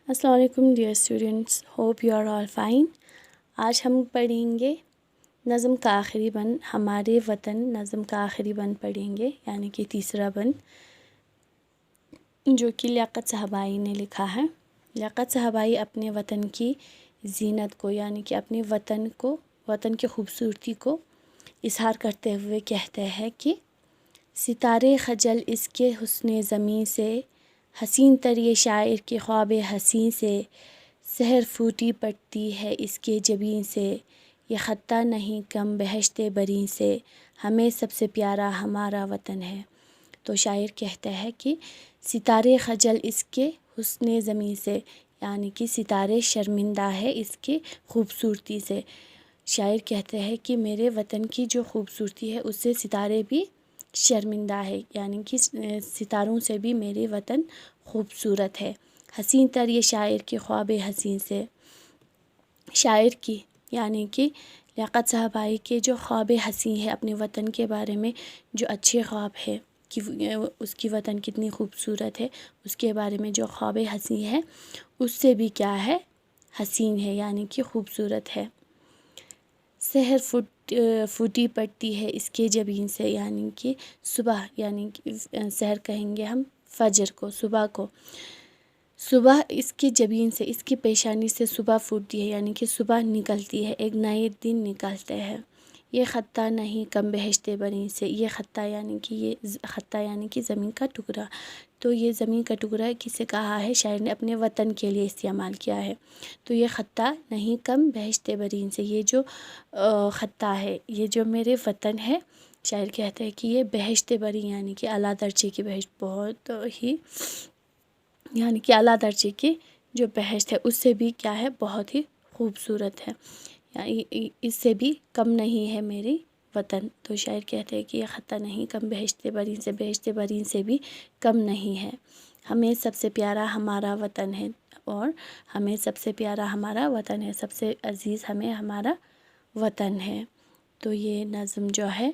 السلام علیکم dear students, hope you are all fine. آج ہم پڑھیں گے نظم کا آخری بند، ہمارے وطن نظم کا آخری بند پڑھیں گے، یعنی کہ تیسرا بند، جو کہ لیاقت صاحبائی نے لکھا ہے۔ لیاقت صاحبائی اپنے وطن کی زینت کو، یعنی کہ اپنے وطن کی خوبصورتی کو اظہار کرتے ہوئے کہتے ہیں کہ ستارے خجل اس کے حسن زمیں سے، حسین تر یہ شاعر کے خواب حسین سے، سحر پھوٹی پڑتی ہے اس کے جبیں سے، یہ خطہ نہیں کم بہشت بریں سے، ہمیں سب سے پیارا ہمارا وطن ہے۔ تو شاعر کہتا ہے کہ ستارے خجل اس کے حسن زمیں سے، یعنی کہ ستارے شرمندہ ہے اس کی خوبصورتی سے۔ شاعر کہتے ہیں کہ میرے وطن کی جو خوبصورتی ہے اس سے ستارے بھی شرمندہ ہے، یعنی کہ ستاروں سے بھی میرے وطن خوبصورت ہے۔ حسین تر یہ شاعر کے خواب حسین سے، شاعر کی یعنی کہ لیاقت صاحبائی کے جو خواب حسین ہے اپنے وطن کے بارے میں، جو اچھے خواب ہے کہ اس کی وطن کتنی خوبصورت ہے، اس کے بارے میں جو خواب حسین ہے اس سے بھی کیا ہے، حسین ہے، یعنی کہ خوبصورت ہے۔ سحر پھوٹی پڑتی ہے اس کے جبین سے، یعنی کہ صبح، یعنی کہ سحر کہیں گے ہم فجر کو، صبح کو، صبح اس کی جبین سے، اس کی پیشانی سے صبح پھوٹتی ہے، یعنی کہ صبح نکلتی ہے، ایک نئے دن نکلتے ہیں۔ یہ خطہ نہیں کم بہشت بریں سے، یہ خطہ یعنی کہ زمین کا ٹکڑا۔ تو یہ زمین کا ٹکڑا کسے کہا ہے؟ شاعر نے اپنے وطن کے لیے استعمال کیا ہے۔ تو یہ خطہ نہیں کم بہشت بریں سے، یہ جو خطہ ہے، یہ جو میرے وطن ہے، شاعر کہتے ہیں کہ یہ بہشت بری، یعنی کہ اعلیٰ درجے کی بہشت، بہت ہی، یعنی کہ اعلیٰ درجے کی جو بہشت ہے اس سے بھی کیا ہے، بہت ہی خوبصورت ہے، یعنی اس سے بھی کم نہیں ہے میری وطن۔ تو شاعر کہتے ہیں کہ یہ خطہ نہیں کم بہشت بریں سے، بہشت بریں سے بھی کم نہیں ہے، ہمیں سب سے پیارا ہمارا وطن ہے، اور ہمیں سب سے پیارا ہمارا وطن ہے، سب سے عزیز ہمیں ہمارا وطن ہے۔ تو یہ نظم جو ہے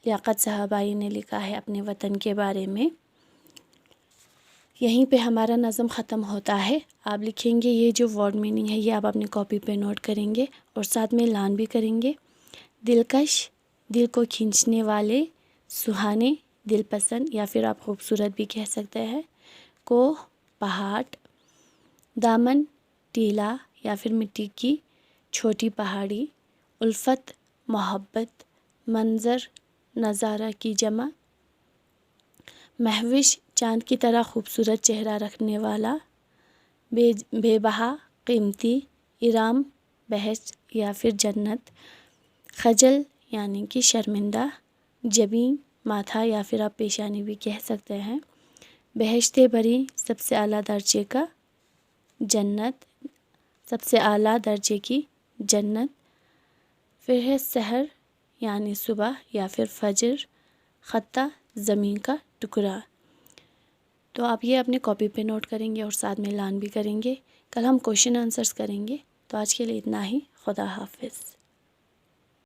لیاقت صاحبائی نے لکھا ہے اپنے وطن کے بارے میں۔ یہیں پہ ہمارا نظم ختم ہوتا ہے۔ آپ لکھیں گے یہ جو ورڈ میننگ ہے یہ آپ اپنی کاپی پہ نوٹ کریں گے اور ساتھ میں لان بھی کریں گے۔ دلکش، دل کو کھینچنے والے، سہانے، دل پسند یا پھر آپ خوبصورت بھی کہہ سکتے ہیں۔ کوہ، پہاڑ، دامن، ٹیلا یا پھر مٹی کی چھوٹی پہاڑی، الفت، محبت، منظر، نظارہ کی جمع، مہوش، چاند کی طرح خوبصورت چہرہ رکھنے والا، بے بہا، قیمتی، ارام، بہشت یا پھر جنت، خجل یعنی کہ شرمندہ، جبیں، ماتھا یا پھر آپ پیشانی بھی کہہ سکتے ہیں، بہشت بری، سب سے اعلیٰ درجے کا، جنت، سب سے اعلیٰ درجے کی جنت، پھر ہے سحر یعنی صبح یا پھر فجر، خطہ، زمین کا ٹکڑا۔ تو آپ یہ اپنے کاپی پہ نوٹ کریں گے اور ساتھ میں لان بھی کریں گے۔ کل ہم کوشچن آنسرز کریں گے۔ تو آج کے لیے اتنا ہی، خدا حافظ۔